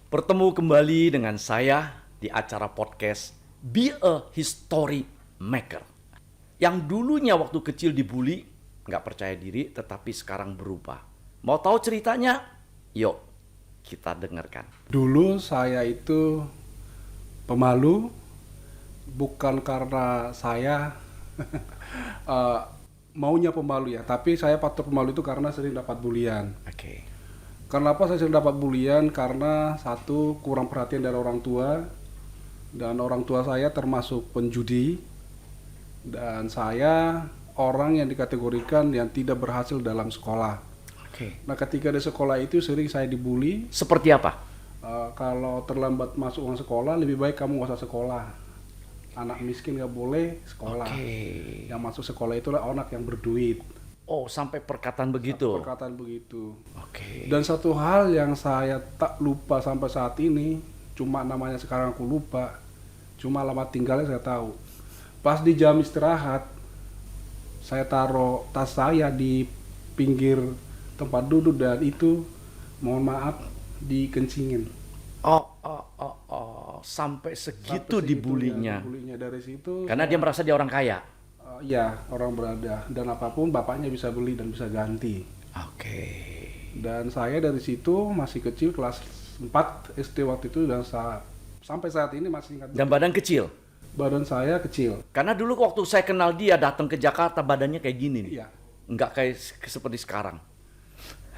Bertemu kembali dengan saya di acara podcast Be a History Maker. Yang dulunya waktu kecil dibully, nggak percaya diri, tetapi sekarang berubah. Mau tahu ceritanya? Yuk, kita dengarkan. Dulu saya itu pemalu, bukan karena saya eh, maunya pemalu ya, tapi saya patut pemalu itu karena sering dapat bulian. Oke. Kenapa saya sering dapat bulian? Karena satu, kurang perhatian dari orang tua, dan orang tua saya termasuk penjudi, dan saya orang yang dikategorikan yang tidak berhasil dalam sekolah. Oke. Nah, ketika di sekolah itu sering saya dibully. Seperti apa? Kalau terlambat masuk uang sekolah, lebih baik kamu nggak usah sekolah. Anak miskin nggak boleh sekolah. Oke. Yang masuk sekolah itulah anak yang berduit. Oh, sampai perkataan begitu. Perkataan begitu. Oke. Dan satu hal yang saya tak lupa sampai saat ini, cuma namanya sekarang aku lupa, cuma alamat tinggalnya saya tahu. Pas di jam istirahat, saya taruh tas saya di pinggir tempat duduk dan itu, mohon maaf, dikencingin. Sampai segitu Sampai segitu dibulinya. dibulinya. Dari situ Karena dia merasa dia orang kaya. ya, orang berada, dan apapun bapaknya bisa beli dan bisa ganti. Oke. Dan saya dari situ masih kecil, kelas 4 SD waktu itu, dan sampai saat ini masih ingat. Dan badan kecil. Badan saya kecil. Karena dulu waktu saya kenal dia datang ke Jakarta badannya kayak gini nih. Iya, Nggak kayak seperti sekarang.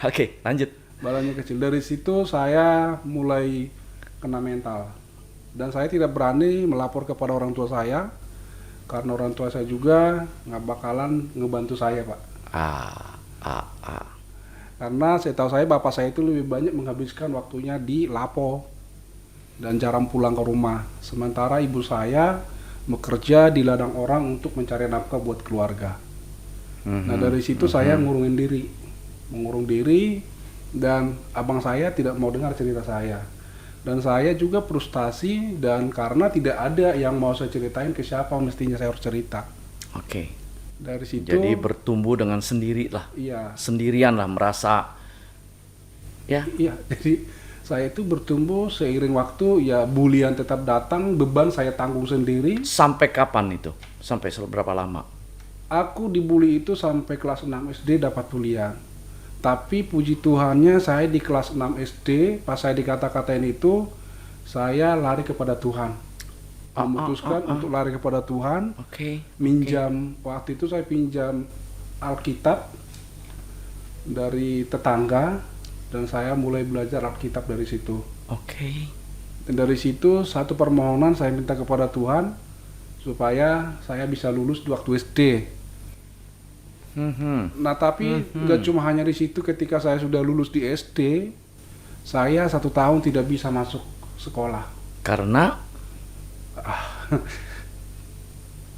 Oke, lanjut. badannya kecil. Dari situ saya mulai kena mental. Dan saya tidak berani melapor kepada orang tua saya, karena orang tua saya juga nggak bakalan ngebantu saya, Pak. Ah. Karena saya tahu bapak saya itu lebih banyak menghabiskan waktunya di Lapo dan jarang pulang ke rumah. Sementara ibu saya bekerja di ladang orang untuk mencari nafkah buat keluarga. Nah, dari situ saya mengurung diri, dan abang saya tidak mau dengar cerita saya. Dan saya juga frustasi, dan karena tidak ada yang mau saya ceritain, ke siapa mestinya saya harus cerita. Oke. Dari situ, Jadi bertumbuh dengan sendiri lah. iya, Sendirian lah merasa. Ya. iya. Jadi saya itu bertumbuh seiring waktu, ya bulian tetap datang, beban saya tanggung sendiri. Sampai kapan itu? Sampai berapa lama? Aku dibully itu sampai kelas 6 SD dapat bulian. Tapi puji Tuhannya saya di kelas 6 SD, pas saya dikata-katain itu, saya lari kepada Tuhan. Memutuskan untuk lari kepada Tuhan, Oke. minjam, waktu itu saya pinjam Alkitab dari tetangga, dan saya mulai belajar Alkitab dari situ. Oke. Dan dari situ satu permohonan saya minta kepada Tuhan, supaya saya bisa lulus di waktu SD. Nah, tapi nggak cuma hanya di situ. Ketika saya sudah lulus di SD, saya 1 tahun tidak bisa masuk sekolah. Karena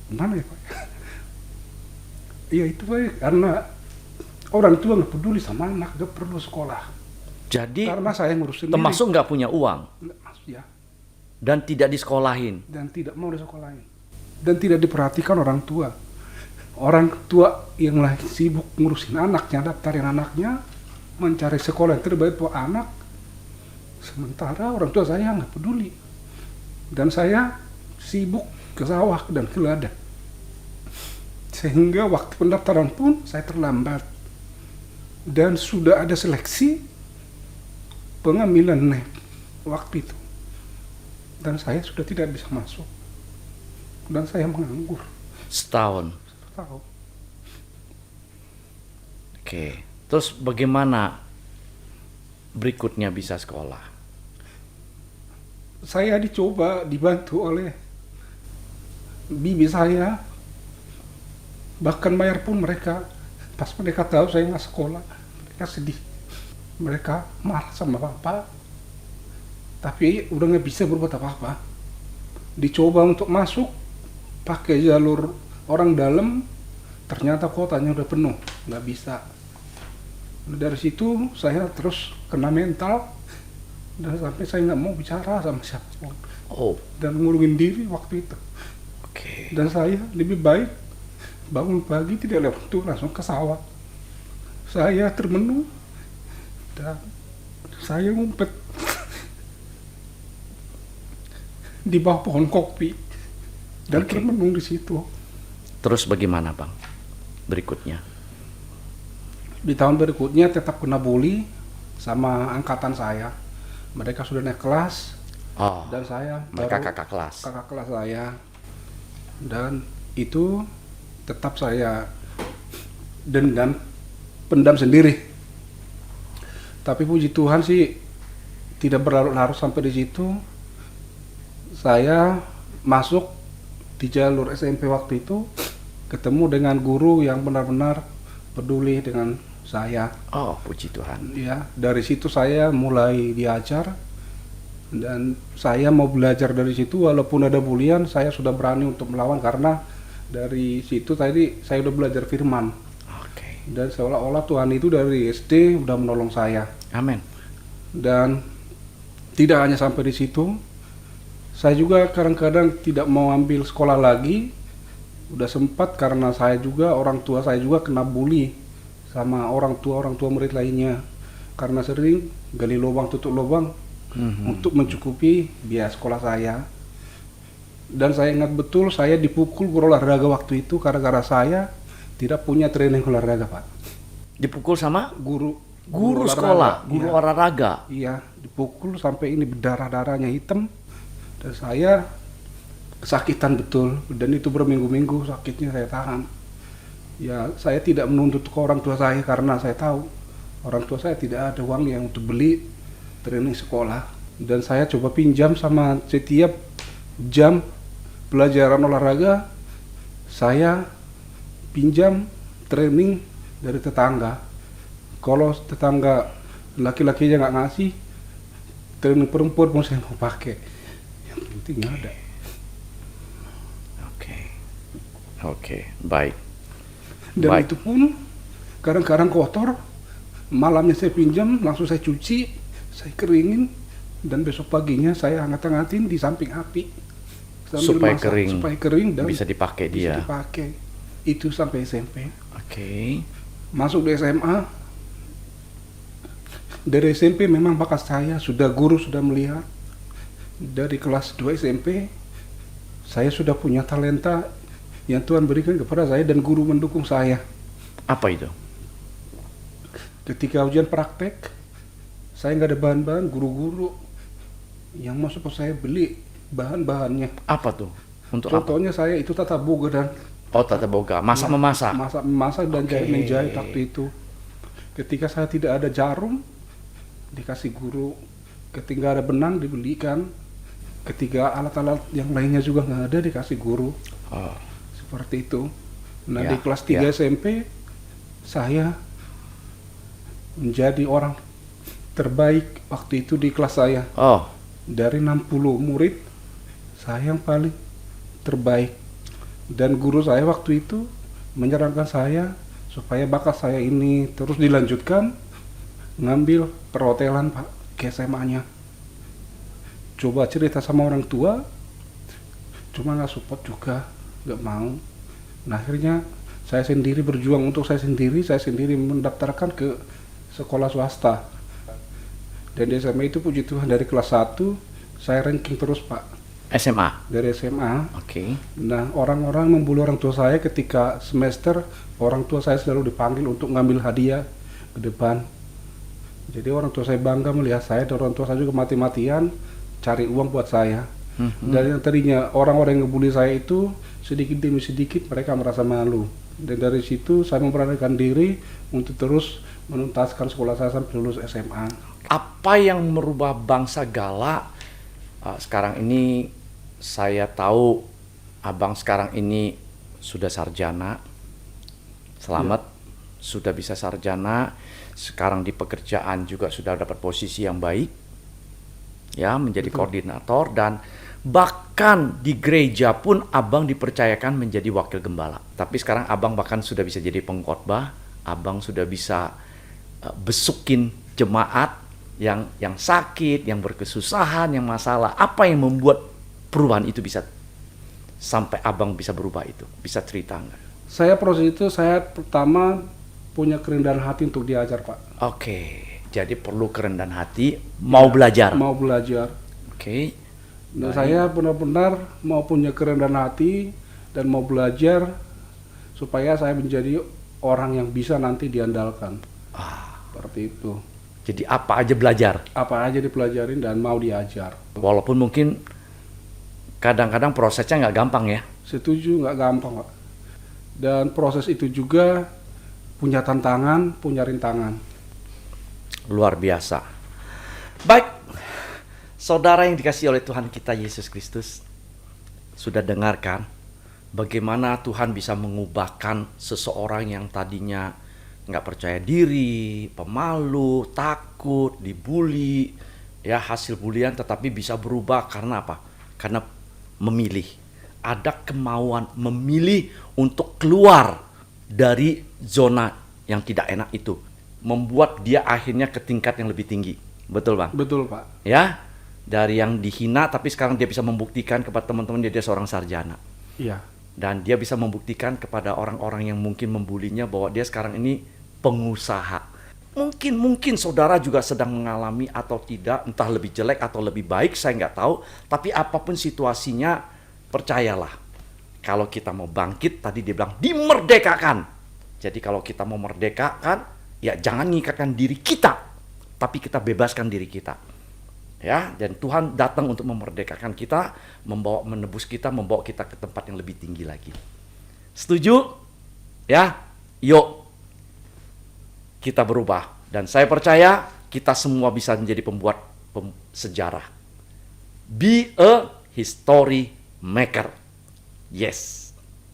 Gimana ya, Pak? Iya itu, Pak, karena orang tua nggak peduli sama anak, nggak perlu sekolah. jadi Karena saya ngurus sendiri. termasuk nggak punya uang Ya, dan tidak disekolahin. dan tidak mau disekolahin. Dan tidak diperhatikan orang tua. Orang tua yang lagi sibuk ngurusin anaknya, daftarin anaknya, mencari sekolah yang terbaik buat anak. Sementara orang tua saya nggak peduli. Dan saya sibuk ke sawah dan ke ladang. Sehingga waktu pendaftaran pun saya terlambat. Dan sudah ada seleksi pengambilan NEP waktu itu. Dan saya sudah tidak bisa masuk. Dan saya menganggur. Setahun. Tahu. Oke. Terus bagaimana berikutnya bisa sekolah? Saya dibantu oleh bibi saya, bahkan bayar pun mereka. Pas mereka tahu saya nggak sekolah, mereka sedih, mereka marah sama bapak, tapi udah nggak bisa berbuat apa-apa. Dicoba untuk masuk pakai jalur orang dalam, ternyata kuotanya udah penuh, nggak bisa. Dari situ saya terus kena mental, dan sampai saya nggak mau bicara sama siapapun. Dan ngurungin diri waktu itu. Oke. Dan saya lebih baik bangun pagi tidak lewat itu, langsung ke sawah. Saya termenung dan saya ngumpet di bawah pohon kopi dan Oke. bermenung di situ. Terus bagaimana Bang berikutnya? Di tahun berikutnya tetap kena bully sama angkatan saya. Mereka sudah naik kelas Oh, dan saya mereka baru kakak kelas. kakak kelas saya. Dan itu tetap saya pendam sendiri. Tapi puji Tuhan sih tidak berlarut-larut sampai di situ. Saya masuk di jalur SMP waktu itu, ketemu dengan guru yang benar-benar peduli dengan saya. Oh, puji Tuhan. Ya, dari situ saya mulai diajar dan saya mau belajar dari situ. Walaupun ada bulian, saya sudah berani untuk melawan karena dari situ tadi saya udah belajar firman. Oke. Dan seolah-olah Tuhan itu dari SD udah menolong saya. Amin. Dan tidak hanya sampai di situ, saya juga kadang-kadang tidak mau ambil sekolah lagi. Udah sempat karena orang tua saya juga kena bully sama orang tua murid lainnya. Karena sering gali lubang tutup lubang untuk mencukupi biaya sekolah saya. Dan saya ingat betul saya dipukul guru olahraga waktu itu gara-gara saya tidak punya training olahraga, Pak. Dipukul sama Guru sekolah, guru iya. olahraga. Iya, dipukul sampai ini berdarah-darahnya hitam. Dan saya kesakitan betul. Dan itu berminggu-minggu sakitnya saya tahan. Ya, saya tidak menuntut ke orang tua saya karena saya tahu orang tua saya tidak ada uang yang untuk beli training sekolah. Dan saya coba pinjam sama setiap jam pelajaran olahraga, saya pinjam training dari tetangga. Kalau tetangga laki-lakinya nggak ngasih, training perempuan pun saya mau pakai. Yang penting ada. Oke, baik. Dan Baik. itu pun kadang-kadang kotor. Malamnya saya pinjam, langsung saya cuci, saya keringin, dan besok paginya saya hangat-hangatin di samping api sambil Supaya masak, kering. supaya kering dan Bisa dipakai bisa dia. dipakai. Itu sampai SMP. Oke. Masuk di SMA. Dari SMP memang bakat saya, guru sudah melihat. Dari kelas 2 SMP saya sudah punya talenta yang Tuhan berikan kepada saya dan guru mendukung saya. Apa itu? Ketika ujian praktek, saya nggak ada bahan-bahan, guru-guru yang mau support saya beli bahan-bahannya. Apa tuh? Untuk apa? Contohnya saya itu tata boga dan Oh, tata boga. Masak memasak. memasak dan Oke. menjahit waktu itu. Ketika saya tidak ada jarum, dikasih guru. Ketika ada benang dibelikan. Ketika alat-alat yang lainnya juga nggak ada, dikasih guru. Oh. Seperti itu. Nah, Ya, di kelas 3 ya. SMP saya menjadi orang terbaik waktu itu di kelas saya. Oh, Dari 60 murid, saya yang paling terbaik. Dan guru saya waktu itu menyarankan saya supaya bakat saya ini terus dilanjutkan, ngambil perhotelan, Pak, ke SMA-nya. Coba cerita sama orang tua, cuma nggak support juga, nggak mau. Nah, akhirnya saya sendiri berjuang untuk saya sendiri mendaftarkan ke sekolah swasta. Dan di SMA itu puji Tuhan dari kelas 1 saya ranking terus, Pak, SMA. dari SMA. Oke. Nah, orang-orang membuli orang tua saya ketika semester, orang tua saya selalu dipanggil untuk ngambil hadiah ke depan. Jadi orang tua saya bangga melihat saya, dan orang tua saya juga mati-matian cari uang buat saya. Dan yang tadinya orang-orang yang ngebully saya itu sedikit demi sedikit mereka merasa malu. Dan dari situ saya memberanikan diri untuk terus menuntaskan sekolah saya sampai lulus SMA. Apa yang merubah bangsa Gala sekarang ini? Saya tahu abang sekarang ini sudah sarjana. Selamat, sudah bisa sarjana. Sekarang di pekerjaan juga sudah dapat posisi yang baik. Ya, menjadi koordinator, dan bahkan di gereja pun abang dipercayakan menjadi wakil gembala. Tapi sekarang abang bahkan sudah bisa jadi pengkhotbah. Abang sudah bisa besukin jemaat yang sakit, yang berkesusahan, yang masalah. Apa yang membuat perubahan itu bisa sampai abang bisa berubah itu? Bisa cerita nggak? Saya proses itu, saya pertama punya kerendahan hati untuk diajar, Pak. Oke, jadi perlu kerendahan hati, mau belajar. Mau belajar. Oke. Dan saya benar-benar mau punya kerendahan hati dan mau belajar supaya saya menjadi orang yang bisa nanti diandalkan. Seperti itu. Jadi apa aja belajar. Apa aja dipelajarin dan mau diajar. Walaupun mungkin kadang-kadang prosesnya nggak gampang ya. Setuju, nggak gampang, Pak. Dan proses itu juga punya tantangan, punya rintangan. Luar biasa. Baik, saudara yang dikasihi oleh Tuhan kita Yesus Kristus, sudah dengarkan bagaimana Tuhan bisa mengubahkan seseorang yang tadinya nggak percaya diri, pemalu, takut, dibully, ya hasil bulian, tetapi bisa berubah karena apa? Karena memilih. Ada kemauan memilih untuk keluar dari zona yang tidak enak itu. Membuat dia akhirnya ke tingkat yang lebih tinggi. Betul, Bang? Betul, Pak. Ya, dari yang dihina tapi sekarang dia bisa membuktikan kepada teman-teman dia seorang sarjana. Iya. Dan dia bisa membuktikan kepada orang-orang yang mungkin membulinya bahwa dia sekarang ini pengusaha. Mungkin saudara juga sedang mengalami atau tidak, entah lebih jelek atau lebih baik, saya nggak tahu. Tapi apapun situasinya, percayalah. Kalau kita mau bangkit, tadi dia bilang dimerdekakan. Jadi kalau kita mau merdekakan, ya jangan ngikatkan diri kita, tapi kita bebaskan diri kita. Ya, dan Tuhan datang untuk memerdekakan kita, menebus kita, membawa kita ke tempat yang lebih tinggi lagi. Setuju? Ya, yuk kita berubah. Dan saya percaya kita semua bisa menjadi pembuat sejarah. Be a history maker. Yes.